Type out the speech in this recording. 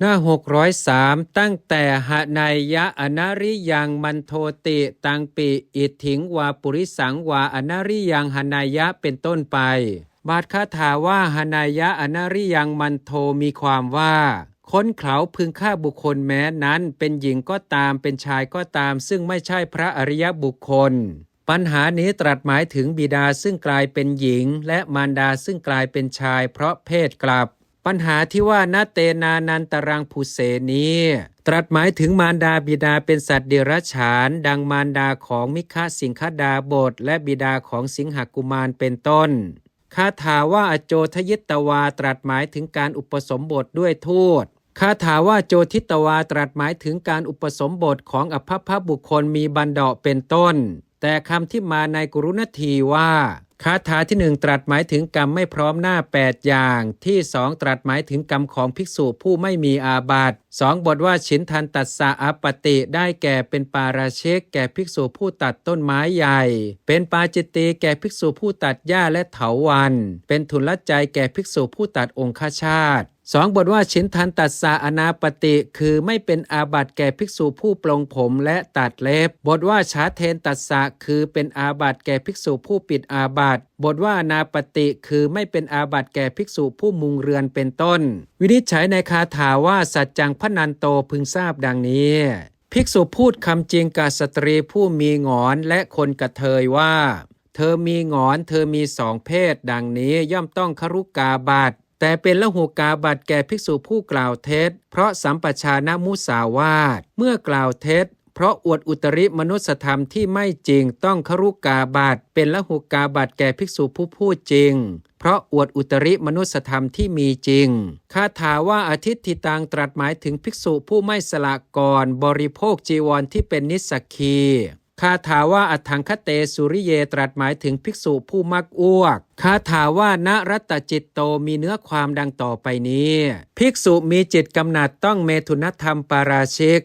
หน้า603ตั้งแต่หนายยะอนาริยังมันโทติตังปิอิทถิงวาปุริสังวาอนาริยังหนายะเป็นต้นไปบาทคาถาว่าหนายะอนาริยังมันโทมีความว่าค้นเขาพึงฆ่าบุคคลแม้นั้นเป็นหญิงก็ตามเป็นชายก็ตามซึ่งไม่ใช่พระอริยบุคคลปัญหานี้ตรัสหมายถึงบิดาซึ่งกลายเป็นหญิงและมารดาซึ่งกลายเป็นชายเพราะเพศกลับปัญหาที่ว่านาเตนานันตรังภูเสนี้ตรัสหมายถึงมารดาบิดาเป็นสัตว์เดรัจฉานดังมารดาของมิคะสิงคดาบทและบิดาของสิงหกุมารเป็นต้นคาถาว่าอโจทยิตวาตรัสหมายถึงการอุปสมบทด้วยทูตคาถาว่าโจทิตวาตรัสหมายถึงการอุปสมบทของอภัพพบุคคลมีบันดาเป็นต้นแต่คำที่มาในกรุณทีว่าคาถาที่1ตรัสหมายถึงกรรมไม่พร้อมหน้า8อย่างที่2ตรัสหมายถึงกรรมของภิกษุผู้ไม่มีอาบัติ2บทว่าฉินทันตัสสะอปติได้แก่เป็นปาราชิกแก่ภิกษุผู้ตัดต้นไม้ใหญ่เป็นปาจิตตีแก่ภิกษุผู้ตัดหญ้าและเถาวัลย์เป็นทุลใจแก่ภิกษุผู้ตัดองคชาต2บทว่าฉินทันตัสสะอนาปติคือไม่เป็นอาบัติแก่ภิกษุผู้ปลงผมและตัดเล็บบทว่าชาเทนตัสสะคือเป็นอาบัติแก่ภิกษุผู้ปิดอาบัติบทว่านาปติคือไม่เป็นอาบัติแก่ภิกษุผู้มุงเรือนเป็นต้นวินิจฉัยในคาถาว่าสัจจังพนันโตพึงทราบดังนี้ภิกษุพูดคำจริงกับสตรีผู้มีหงอนและคนกระเทยว่าเธอมีหงอนเธอมี2เพศดังนี้ย่อมต้องครุกาบัตแต่เป็นละหุกาบัตแก่ภิกษุผู้กล่าวเท็จเพราะสัมปชานมุสาวาทเมื่อกล่าวเท็จเพราะอวดอุตริมนุสธรรมที่ไม่จริงต้องครุกาบัตเป็นละหุกาบัตแก่ภิกษุผู้พูดจริงเพราะอวดอุตริมนุสธรรมที่มีจริงคาถาว่าอาทิตติตังตรัสหมายถึงภิกษุผู้ไม่สละก่อนบริโภคจีวรที่เป็นนิสสคีคาถาว่าอัฏฐังคเตสุริเยตรัสหมายถึงภิกษุผู้มักอ้วกคาถาว่านรัตตจิตโตมีเนื้อความดังต่อไปนี้ภิกษุมีจิตกำหนัดต้องเมถุนธรรมปาราชิก